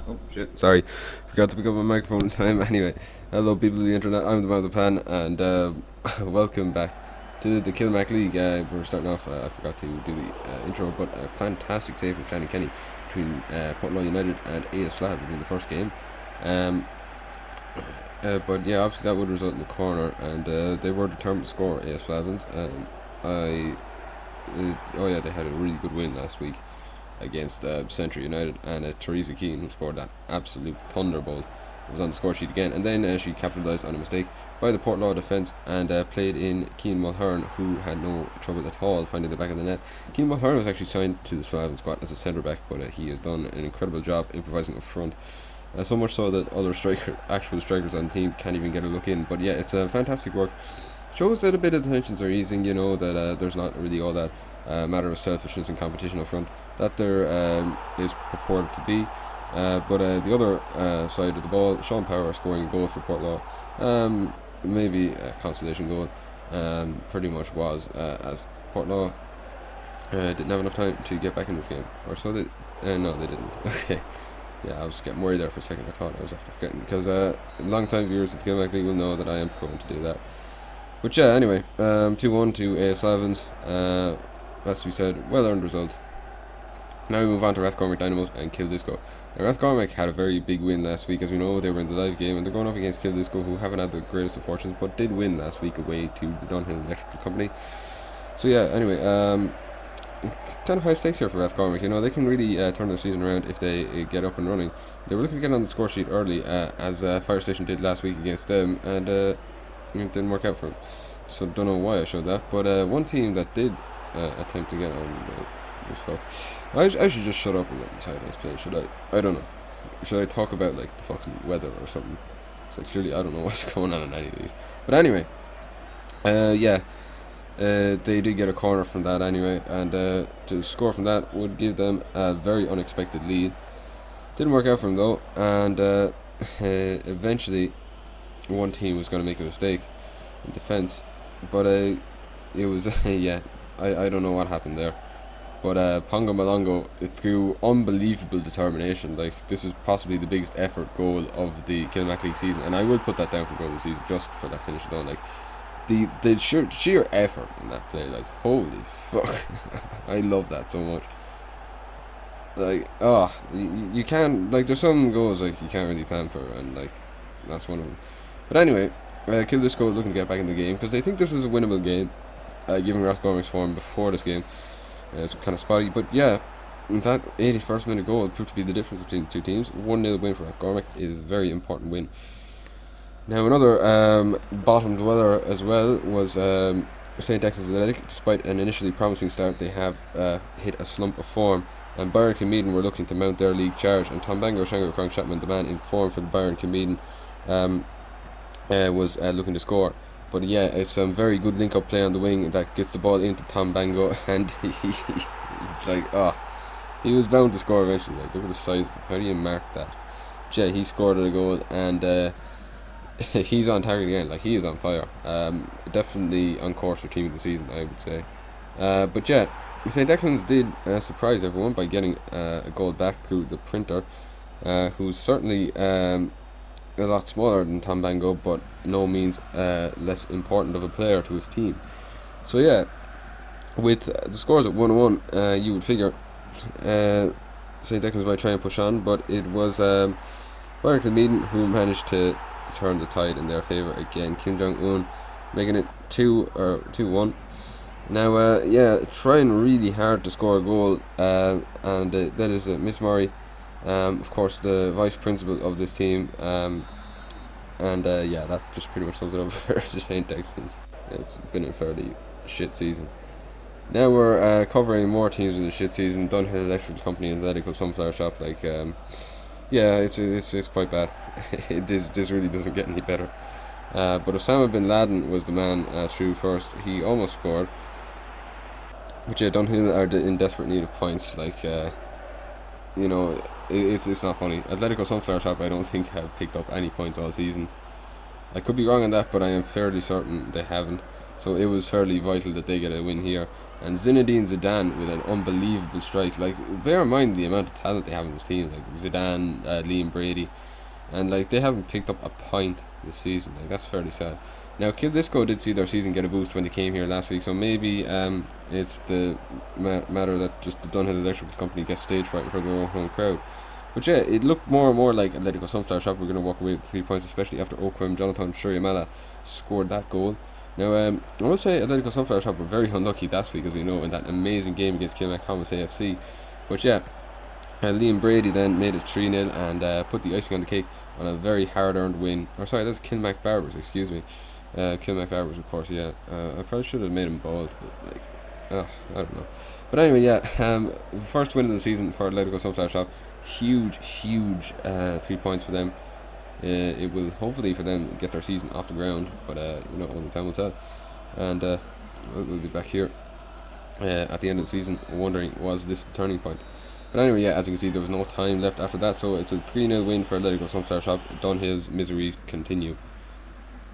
Oh shit! Sorry, forgot to pick up my microphone in time. Anyway, hello people of the internet. I'm the man of the plan, and welcome back to the Kilmac League. We're starting off. I forgot to do the intro, but a fantastic save from Shannon Kenny between Portlaw United and AS Flavins in the first game. Um, but yeah, obviously that would result in a corner, and they were determined to score AS Flavins. Oh yeah, they had a really good win last week against Central United, and Teresa Keane, who scored that absolute thunderbolt, was on the score sheet again. And then she capitalised on a mistake by the Portlaw defence and played in Keane Mulhern, who had no trouble at all finding the back of the net. Keane Mulhern was actually signed to the Slaven squad as a centre back, but he has done an incredible job improvising up front. So much so that other actual strikers on the team can't even get a look in. But yeah, it's fantastic work. Shows that a bit of the tensions are easing, that there's not really all that matter of selfishness and competition up front that there is purported to be. But the other side of the ball, Sean Power scoring a goal for Portlaw. Maybe a consolation goal. Pretty much was, as Portlaw didn't have enough time to get back in this game. Or so they... no, they didn't. Okay. Yeah, I was getting worried there for a second. I thought I was after forgetting. Because long-time viewers of the Kilmac League will know that I am prone to do that. But yeah, anyway, 2-1 to AS Lavins. As we said, well-earned result. Now we move on to Rathcormac Dynamos and Kildisco. Now, Rathcormac had a very big win last week. As we know, they were in the live game, and they're going up against Kildisco, who haven't had the greatest of fortunes, but did win last week away to the Dunhill Electrical Company. So yeah, anyway, kind of high stakes here for Rathcormac. They can really turn their season around if they get up and running. They were looking to get on the score sheet early, as Fire Station did last week against them, and it didn't work out for them. So don't know why I showed that, but one team that did attempt to get on. So I should just shut up and let these highlights play. Should I? I don't know. Should I talk about like the fucking weather or something? It's like clearly I don't know what's going on in any of these. But anyway, yeah. They did get a corner from that anyway, and to score from that would give them a very unexpected lead. Didn't work out for them though, and eventually one team was going to make a mistake in defence, but it was yeah, I don't know what happened there, but Pongo Malongo, through unbelievable determination, like this is possibly the biggest effort goal of the Kilmac League season, and I will put that down for goal of the season just for that finish alone. Like the sheer effort in that play, like holy fuck, I love that so much. Like you can't, like there's some goals like you can't really plan for, and like that's one of them. But anyway, Kildisco looking to get back in the game because they think this is a winnable game, given Rathcormac's form before this game. It's kind of spotty, but yeah, that 81st minute goal proved to be the difference between the two teams. 1-0 win for Rathcormac is a very important win. Now another bottom dweller as well was St. Declan's Athletic. Despite an initially promising start, they have hit a slump of form, and Byron Kilmeaden were looking to mount their league charge, and Tom Bango Shango Crong Chapman, the man in form for the Byron Kilmeaden, was looking to score. But yeah, it's some very good link-up play on the wing that gets the ball into Tom Bango, and he was bound to score eventually. Like, look at the size. How do you mark that? Yeah, he scored a goal, and he's on target again. Like, he is on fire. Definitely on course for team of the season, I would say. But yeah, St. Declan's did surprise everyone by getting a goal back through the printer, who's certainly a lot smaller than Tom Bango, but no means less important of a player to his team. So yeah, with the scores at 1-1, you would figure St. Declan's might try and push on, but it was Byron Kilmeaden who managed to turn the tide in their favour again. Kim Jong-un making it 2-1. Now, yeah, trying really hard to score a goal, and that is Miss Murray, of course, the vice principal of this team, and yeah, that just pretty much sums it up for St. Declan's. It's been a fairly shit season. Now we're covering more teams with a shit season. Dunhill Electrical Company and Medical Sunflower Shop. Like, yeah, it's quite bad. This really doesn't get any better. But Osama bin Laden was the man through first. He almost scored. But yeah, Dunhill are in desperate need of points. Like, it's not funny. Atletico Sunflower Shop, I don't think have picked up any points all season. I could be wrong on that, but I am fairly certain they haven't. So it was fairly vital that they get a win here. And Zinedine Zidane with an unbelievable strike. Like, bear in mind the amount of talent they have in this team. Like Zidane, Liam Brady, and like they haven't picked up a point this season. Like, that's fairly sad. Now, Kildisco did see their season get a boost when they came here last week, so maybe it's the matter that just the Dunhill Electrical Company gets stage fright for their own home crowd. But yeah, it looked more and more like Atletico Sunflower Shop were going to walk away with 3 points, especially after Okwem Jonathan Shuriamala scored that goal. Now, I will say Atletico Sunflower Shop were very unlucky last week, as we know, in that amazing game against Kilmac Thomas AFC. But yeah, Liam Brady then made it 3-0 and put the icing on the cake on a very hard-earned win. Or sorry, that's Kilmac Barbers, excuse me. Kilmac Barbers, of course, yeah. I probably should have made him bald, but like, I don't know. But anyway, yeah, first win of the season for Atletico Sunflower Shop. Huge 3 points for them. It will hopefully for them get their season off the ground, but only time will tell. And we'll be back here at the end of the season wondering, was this the turning point? But anyway, yeah, as you can see, there was no time left after that, so it's a 3-0 win for Atletico Sunflower Shop. Dunhill's miseries continue.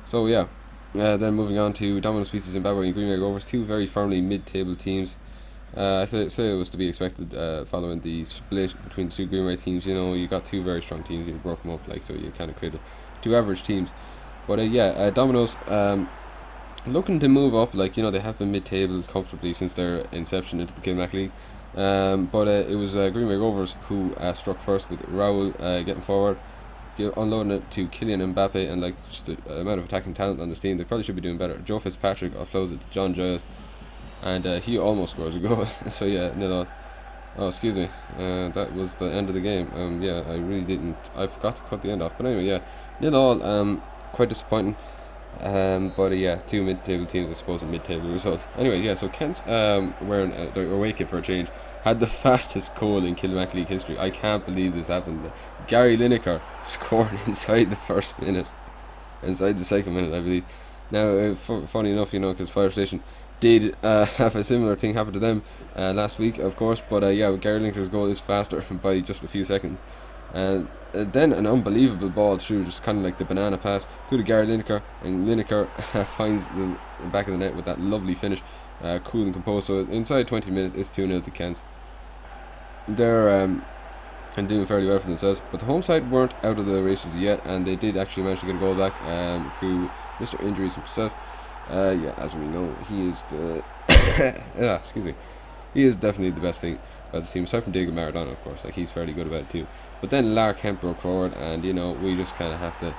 So yeah, then moving on to Domino's Pizza Zimbabwe and Greenway Rovers, two very firmly mid-table teams. I say it was to be expected following the split between the two Greenway teams. You know, you got two very strong teams, you broke them up, like, so you kind of created two average teams. But Domino's looking to move up, like, you know, they have been mid-table comfortably since their inception into the Kilmac League. But it was Greenway Rovers who struck first with Raul getting forward, unloading it to Kylian Mbappe, and like just the amount of attacking talent on this team, they probably should be doing better. Joe Fitzpatrick offloads it to John Giles, and he almost scores a goal. So yeah, 0-0. Oh, excuse me. That was the end of the game. Yeah, I forgot to cut the end off. But anyway, yeah, 0-0. Quite disappointing. But yeah, two mid-table teams, I suppose, a mid-table result. Anyway, yeah, so Kent, wearing their away kit for a change, had the fastest goal in Kilmac League history. I can't believe this happened. Gary Lineker scoring inside the first minute, inside the second minute, I believe. Now, funny enough, you know, because Fire Station did have a similar thing happen to them last week, of course. But yeah, Gary Lineker's goal is faster by just a few seconds. And then an unbelievable ball through, just kind of like the banana pass through to Gary Lineker, and Lineker finds the back of the net with that lovely finish, cool and composed. So inside 20 minutes, it's 2-0 to Kent. They're and doing fairly well for themselves, but the home side weren't out of the races yet, and they did actually manage to get a goal back through Mr. Injuries himself. Yeah, as we know, he is the excuse me. He is definitely the best thing about the team, aside from Diego Maradona, of course. Like, he's fairly good about it too. But then Lar Kemp broke forward, and you know, we just kind of have to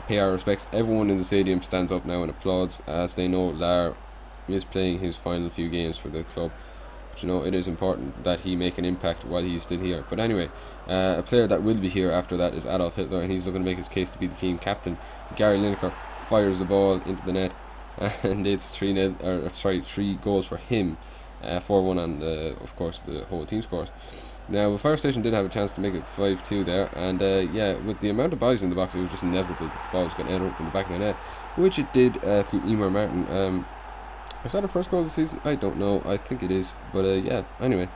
pay our respects. Everyone in the stadium stands up now and applauds, as they know Lar is playing his final few games for the club. But you know, it is important that he make an impact while he's still here. But anyway, a player that will be here after that is Adolf Hitler, and he's looking to make his case to be the team captain. Gary Lineker fires the ball into the net, and it's 3 goals for him. 4-1 on of course the whole team scores. Now Fire Station did have a chance to make it 5-2 there, and yeah, with the amount of bodies in the box, it was just inevitable that the ball was going to enter up in the back of the net, which it did through Emer Martin. Is that the first goal of the season? I don't know, I think it is, but yeah, anyway.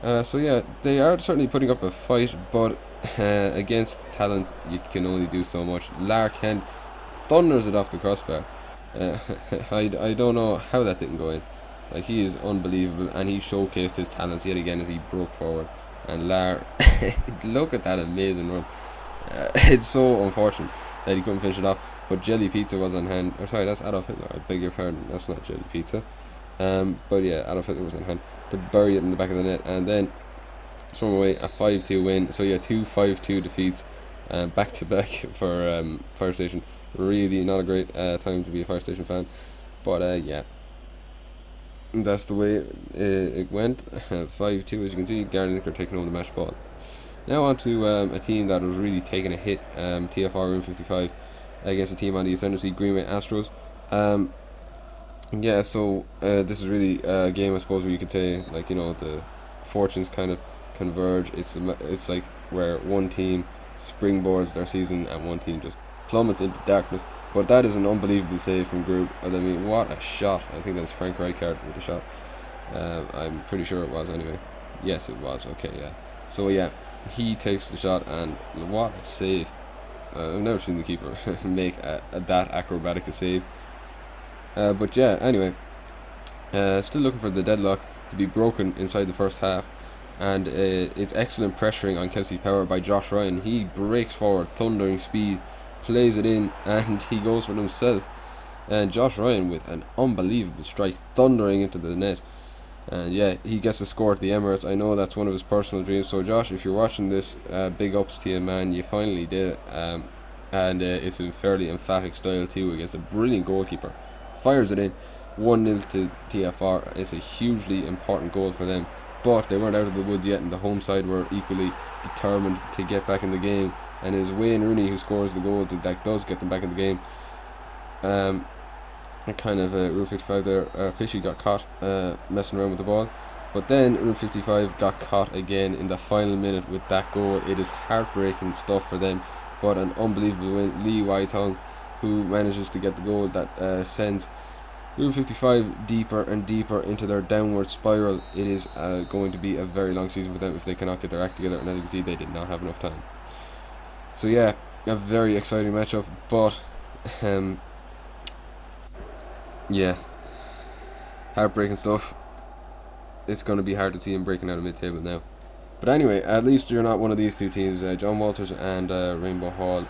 So yeah, they are certainly putting up a fight, but against talent you can only do so much. Lar Kent thunders it off the crossbar. I don't know how that didn't go in. Like, he is unbelievable, and he showcased his talents yet again as he broke forward. And Lar, look at that amazing run. It's so unfortunate that he couldn't finish it off, but Jelly Pizza was on hand. Or sorry, that's Adolf Hitler, I beg your pardon, that's not Jelly Pizza. But yeah, Adolf Hitler was on hand to bury it in the back of the net, and then swung away a 5-2 win. So yeah, 2 5-2 defeats back to back for Fire Station. Really not a great time to be a Fire Station fan, but yeah, that's the way it went. 5-2, as you can see. Gary Lineker taking over the match ball. Now on to a team that was really taking a hit, TFR Room 55, against a team on the ascendancy, Greenway Astros. Yeah, so this is really a game, I suppose, where you could say, like, you know, the fortunes kind of converge. It's like where one team springboards their season and one team just plummets into darkness. But that is an unbelievable save from Grube. I mean, what a shot. I think that was Frank Rijkaard with the shot. I'm pretty sure it was anyway. Yes, it was. Okay, yeah. So yeah, he takes the shot, and what a save. I've never seen the keeper make that acrobatic a save. But yeah, anyway, still looking for the deadlock to be broken inside the first half. And it's excellent pressuring on Kelsey's power by Josh Ryan. He breaks forward, thundering speed, plays it in, and he goes for himself. And Josh Ryan with an unbelievable strike, thundering into the net. And yeah, he gets a score at the Emirates. I know that's one of his personal dreams. So Josh, if you're watching this, big ups to you, man. You finally did it. And it's in fairly emphatic style too, against a brilliant goalkeeper. Fires it in, 1-0 to TFR. It's a hugely important goal for them. But they weren't out of the woods yet, and the home side were equally determined to get back in the game. And it is Wayne Rooney who scores the goal that does get them back in the game. Kind of Rule 55 there. Fishy got caught messing around with the ball, but then Rule 55 got caught again in the final minute with that goal. It is heartbreaking stuff for them, but an unbelievable win. Lee Wai Tong, who manages to get the goal that sends Rule 55 deeper and deeper into their downward spiral. It is going to be a very long season for them if they cannot get their act together, and as you can see, they did not have enough time. So yeah, a very exciting matchup, but yeah, heartbreaking stuff. It's going to be hard to see him breaking out of mid-table now. But anyway, at least you're not one of these two teams, John Walters and Rainbow Hall.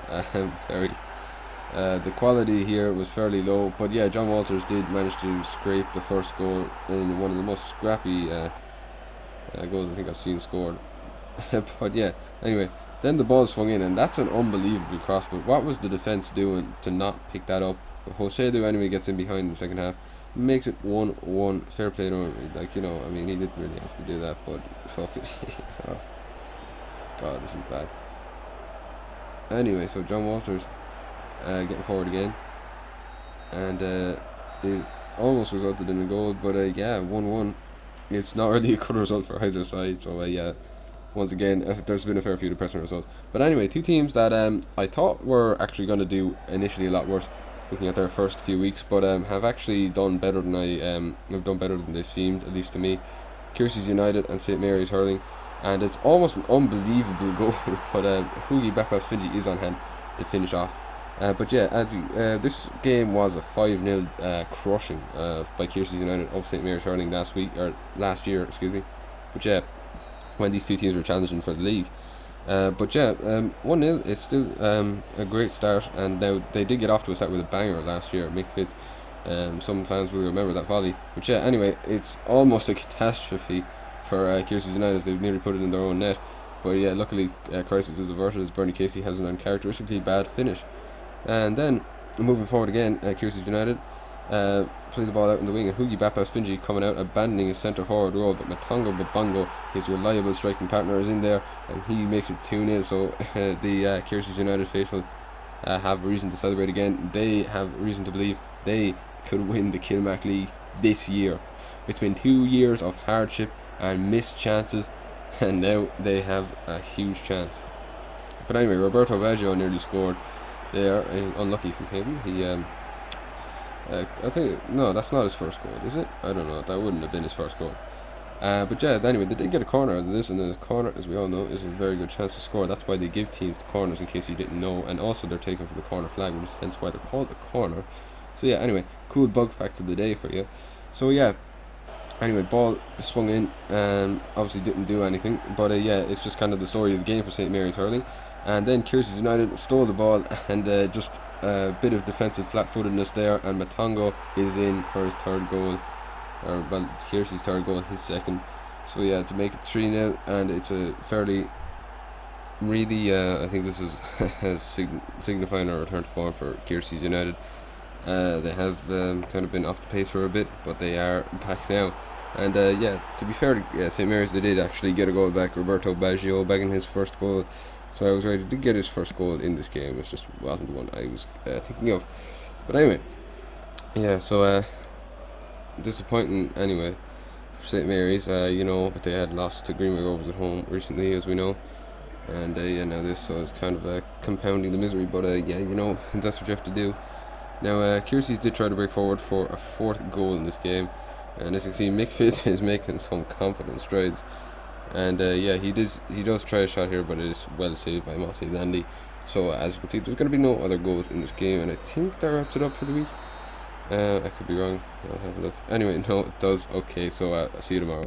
The quality here was fairly low, but yeah, John Walters did manage to scrape the first goal in one of the most scrappy goals I think I've seen scored. But yeah, anyway, then the ball swung in, and that's an unbelievable cross. But what was the defence doing to not pick that up? Hosedu anyway gets in behind in the second half, makes it 1-1. Fair play to him. Like, you know, I mean, he didn't really have to do that, but fuck it. Oh, God, this is bad. Anyway, so John Walters getting forward again, and it almost resulted in a goal, but yeah, 1-1. It's not really a good result for either side. So yeah, once again, there's been a fair few depressing results. But anyway, two teams that I thought were actually going to do initially a lot worse, looking at their first few weeks, but have actually done better than have done better than they seemed, at least to me. Kiersey's United and St Mary's Hurling, and it's almost an unbelievable goal, but Hugi Bappa-Spinji is on hand to finish off. But yeah, this game was a 5-0 crushing by Kiersey's United of St Mary's Hurling last year, excuse me. But yeah, when these two teams were challenging for the league. But yeah, 1-0 is still a great start, and now they did get off to a start with a banger last year. Mick Fitz, some fans will remember that volley. But yeah, anyway, it's almost a catastrophe for Kiersey's United as they've nearly put it in their own net. But yeah, luckily crisis is averted as Bernie Casey has an uncharacteristically bad finish. And then moving forward again, Kiersey's United play the ball out in the wing, and Hugi Bappa-Spinji coming out, abandoning his centre forward role, but Matongo Babongo, his reliable striking partner, is in there, and he makes it 2-0. So the Kiersey's United faithful have reason to celebrate again. They have reason to believe they could win the Kilmac League this year. It's been 2 years of hardship and missed chances, and now they have a huge chance. But anyway, Roberto Baggio nearly scored there, unlucky from him. He I think, no, that's not his first goal, is it? I don't know, that wouldn't have been his first goal. But yeah, anyway, they did get a corner out of this, and the corner, as we all know, is a very good chance to score. That's why they give teams the corners, in case you didn't know, and also they're taken for the corner flag, which is hence why they're called a corner. So yeah, anyway, cool bug fact of the day for you. So yeah, anyway, ball swung in, and obviously didn't do anything, but yeah, it's just kind of the story of the game for St Mary's Hurling. And then Kiersey's United stole the ball, and just a bit of defensive flat-footedness there, and Matongo is in for his third goal, or well, Kiersey's third goal, his second. So yeah, to make it 3-0, and it's a fairly, really, I think this is signifying a return to form for Kiersey's United. They have kind of been off the pace for a bit, but they are back now. And yeah, to be fair to St Mary's, they did actually get a goal back. Roberto Baggio bagging his first goal. So I was ready to get his first goal in this game. It just wasn't the one I was thinking of. But anyway, yeah, so disappointing anyway for St Mary's. You know, they had lost to Greenway Rovers at home recently, as we know. And yeah, now this is kind of compounding the misery. But yeah, you know, that's what you have to do. Now, Kiersey did try to break forward for a fourth goal in this game. And as you can see, Mick Fitz is making some confident strides. And yeah, he does try a shot here, but it is well saved by Mossy Landy. So as you can see, there's going to be no other goals in this game, and I think that wraps it up for the week. I could be wrong. I'll have a look. Anyway, no, it does. Okay, so I'll see you tomorrow.